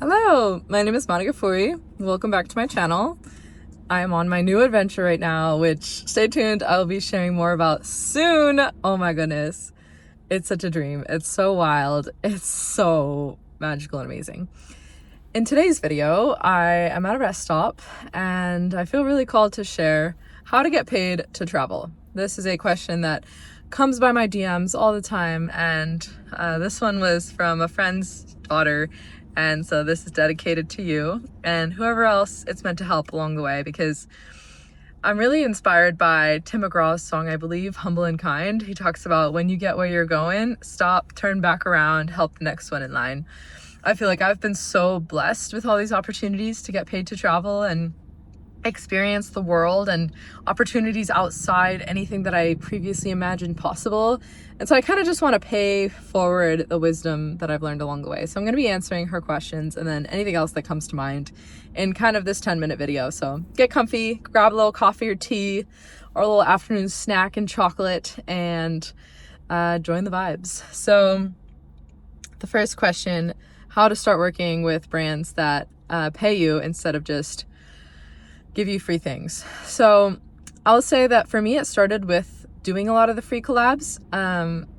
Hello, my name is Monica Fui. Welcome back to my channel. I am on my new adventure right now, which stay tuned, I'll be sharing more about soon. Oh my goodness. It's such a dream. It's so wild. It's so magical and amazing. In today's video, I am at a rest stop and I feel really called to share how to get paid to travel. This is a question that comes by my DMs all the time, and this one was from a friend's daughter, and so this is dedicated to you and whoever else it's meant to help along the way, because I'm really inspired by Tim McGraw's song, I believe, Humble and Kind. He talks about when you get where you're going, stop, turn back around, help the next one in line. I feel like I've been so blessed with all these opportunities to get paid to travel and experience the world and opportunities outside anything that I previously imagined possible. And so I kind of just want to pay forward the wisdom that I've learned along the way. So I'm going to be answering her questions and then anything else that comes to mind in kind of this 10-minute video. So get comfy, grab a little coffee or tea or a little afternoon snack and chocolate, and join the vibes. So the first question: how to start working with brands that pay you instead of just give you free things. So I'll say that for me, it started with doing a lot of the free collabs.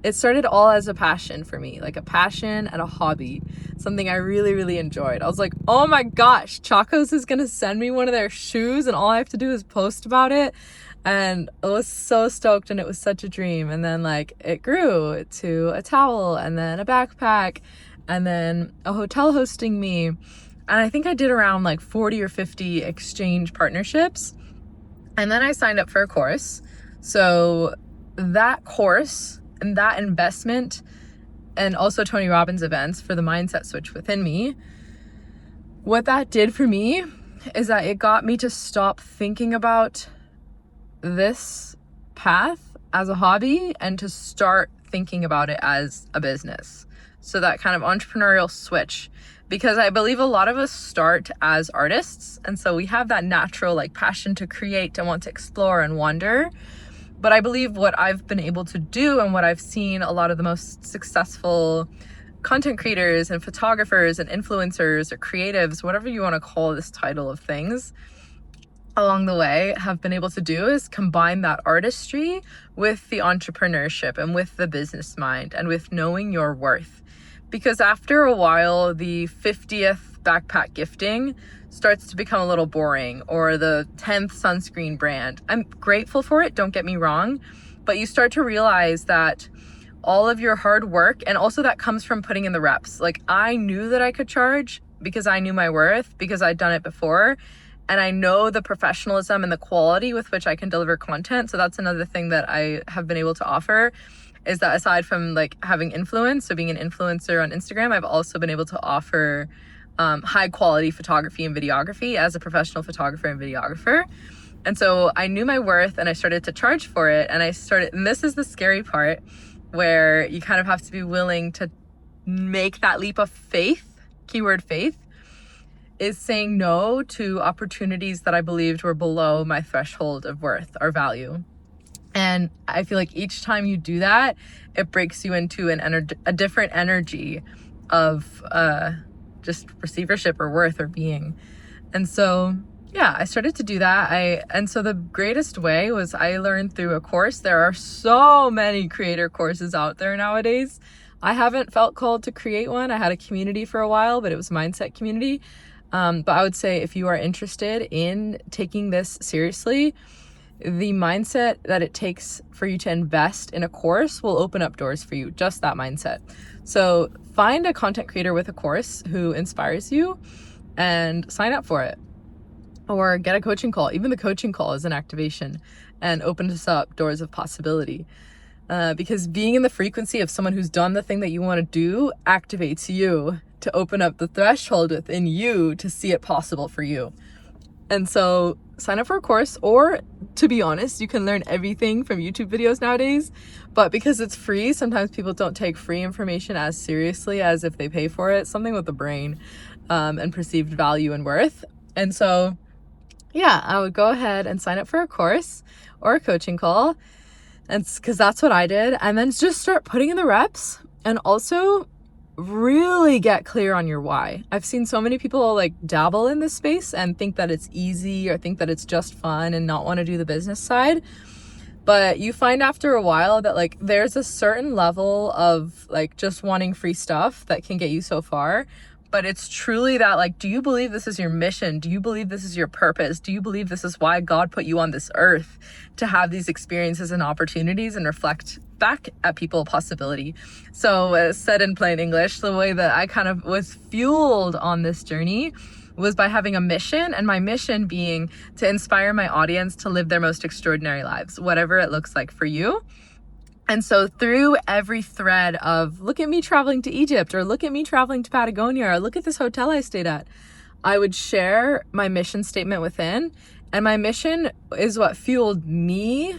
It started all as a passion for me, like a passion and a hobby, something I really, really enjoyed. I was like, oh my gosh, Chacos is gonna send me one of their shoes and all I have to do is post about it. And I was so stoked and it was such a dream. And then like it grew to a towel and then a backpack and then a hotel hosting me. And I think I did around like 40 or 50 exchange partnerships. And then I signed up for a course. So that course and that investment, and also Tony Robbins events for the mindset switch within me, what that did for me is that it got me to stop thinking about this path as a hobby and to start thinking about it as a business. So that kind of entrepreneurial switch. Because I believe a lot of us start as artists, and so we have that natural like passion to create and want to explore and wonder. But I believe what I've been able to do and what I've seen a lot of the most successful content creators and photographers and influencers or creatives, whatever you want to call this title of things, along the way have been able to do is combine that artistry with the entrepreneurship and with the business mind and with knowing your worth. Because after a while, the 50th backpack gifting starts to become a little boring, or the 10th sunscreen brand. I'm grateful for it, don't get me wrong, but you start to realize that all of your hard work, and also that comes from putting in the reps. Like I knew that I could charge because I knew my worth, because I'd done it before, and I know the professionalism and the quality with which I can deliver content. So that's another thing that I have been able to offer, is that aside from like having influence, so being an influencer on Instagram, I've also been able to offer high quality photography and videography as a professional photographer and videographer. And so I knew my worth and I started to charge for it. And and this is the scary part, where you kind of have to be willing to make that leap of faith, keyword faith, is saying no to opportunities that I believed were below my threshold of worth or value. And I feel like each time you do that, it breaks you into a different energy of just receivership or worth or being. And so, yeah, I started to do that. And so the greatest way was I learned through a course. There are so many creator courses out there nowadays. I haven't felt called to create one. I had a community for a while, but it was a mindset community. But I would say if you are interested in taking this seriously, the mindset that it takes for you to invest in a course will open up doors for you, just that mindset. So find a content creator with a course who inspires you and sign up for it, or get a coaching call. Even the coaching call is an activation and opens up doors of possibility, because being in the frequency of someone who's done the thing that you want to do activates you to open up the threshold within you to see it possible for you. And so sign up for a course, or to be honest, you can learn everything from YouTube videos nowadays, but because it's free, sometimes people don't take free information as seriously as if they pay for it. Something with the brain and perceived value and worth. And so, yeah, I would go ahead and sign up for a course or a coaching call, and because that's what I did, and then just start putting in the reps. And also really get clear on your why. I've seen so many people like dabble in this space and think that it's easy or think that it's just fun and not want to do the business side. But you find after a while that like there's a certain level of like just wanting free stuff that can get you so far. But it's truly that like, do you believe this is your mission? Do you believe this is your purpose? Do you believe this is why God put you on this earth, to have these experiences and opportunities and reflect back at people possibility? So said in plain English, the way that I kind of was fueled on this journey was by having a mission, and my mission being to inspire my audience to live their most extraordinary lives, whatever it looks like for you. And so through every thread of look at me traveling to Egypt, or look at me traveling to Patagonia, or look at this hotel I stayed at, I would share my mission statement within. And my mission is what fueled me,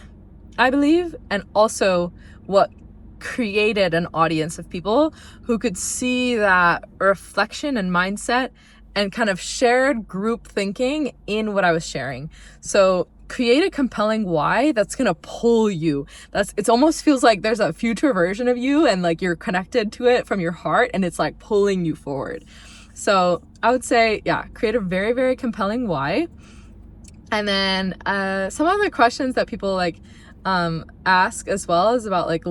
I believe, and also what created an audience of people who could see that reflection and mindset and kind of shared group thinking in what I was sharing. So create a compelling why that's gonna pull you. It almost feels like there's a future version of you and like you're connected to it from your heart and it's like pulling you forward. So I would say, yeah, create a very, very compelling why. And then some other questions that people like ask as well is about like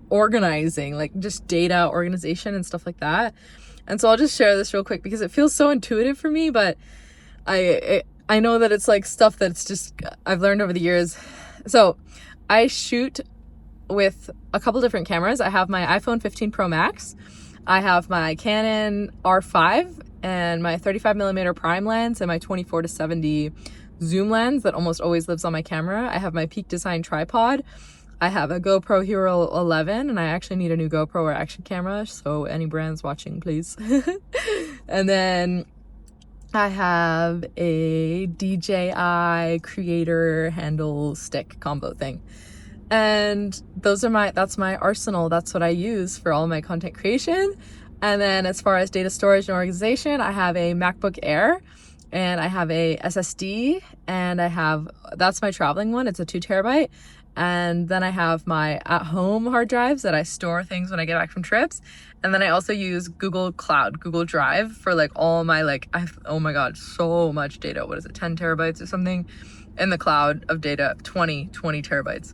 organizing, like just data organization and stuff like that. And so I'll just share this real quick because it feels so intuitive for me, but I know that it's like stuff that's just I've learned over the years. So I shoot with a couple different cameras. I have my iPhone 15 Pro Max. I have my Canon R5 and my 35mm prime lens and my 24-70 zoom lens that almost always lives on my camera. I have my Peak Design tripod. I have a GoPro Hero 11, and I actually need a new GoPro or action camera, so any brands watching, please. And then I have a DJI creator handle stick combo thing. And that's my arsenal. That's what I use for all my content creation. And then as far as data storage and organization, I have a MacBook Air and I have a SSD, and that's my traveling one. It's a 2 terabyte. And then I have my at-home hard drives that I store things when I get back from trips. And then I also use Google Drive for like all my oh my God, so much data. What is it, 10 terabytes or something in the cloud of data, 20 terabytes.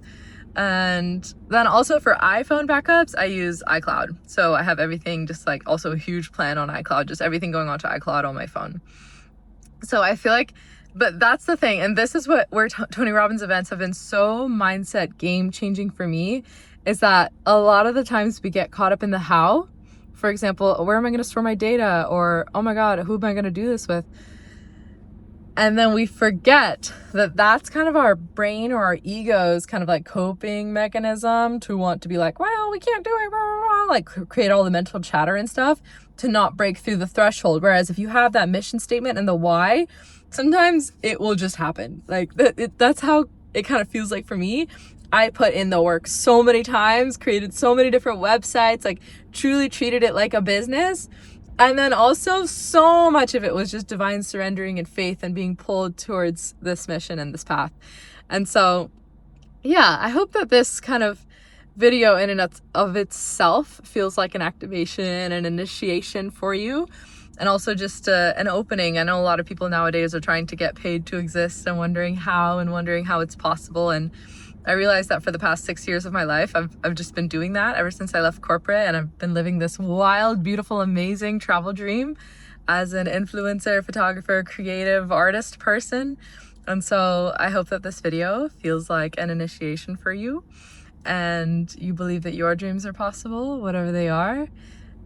And then also for iPhone backups, I use iCloud. So I have everything, just like also a huge plan on iCloud, just everything going onto iCloud on my phone. So I feel like, but that's the thing. And this is where Tony Robbins events have been so mindset game changing for me, is that a lot of the times we get caught up in the how. For example, where am I going to store my data? Or, oh my God, who am I going to do this with? And then we forget that that's kind of our brain or our ego's kind of like coping mechanism to want to be like, well, we can't do it, blah, blah, blah, like create all the mental chatter and stuff to not break through the threshold. Whereas if you have that mission statement and the why, sometimes it will just happen. Like that's how it kind of feels like for me. I put in the work so many times, created so many different websites, like truly treated it like a business. And then also so much of it was just divine surrendering and faith and being pulled towards this mission and this path. And so, yeah, I hope that this kind of video in and of itself feels like an activation and an initiation for you. And also just an opening. I know a lot of people nowadays are trying to get paid to exist and wondering how it's possible. And I realized that for the past 6 years of my life, I've just been doing that ever since I left corporate, and I've been living this wild, beautiful, amazing travel dream as an influencer, photographer, creative artist person. And so I hope that this video feels like an initiation for you and you believe that your dreams are possible, whatever they are.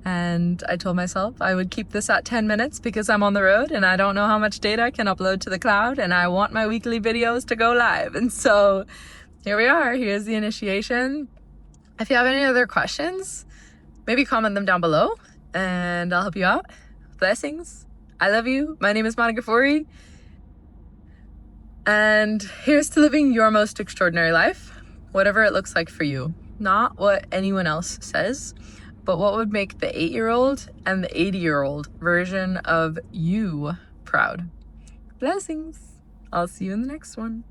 And I told myself I would keep this at 10 minutes because I'm on the road and I don't know how much data I can upload to the cloud, and I want my weekly videos to go live. And so here we are. Here's the initiation. If you have any other questions, maybe comment them down below and I'll help you out. Blessings. I love you. My name is Monica Fori. And here's to living your most extraordinary life, whatever it looks like for you. Not what anyone else says, but what would make the 8-year-old and the 80-year-old version of you proud. Blessings. I'll see you in the next one.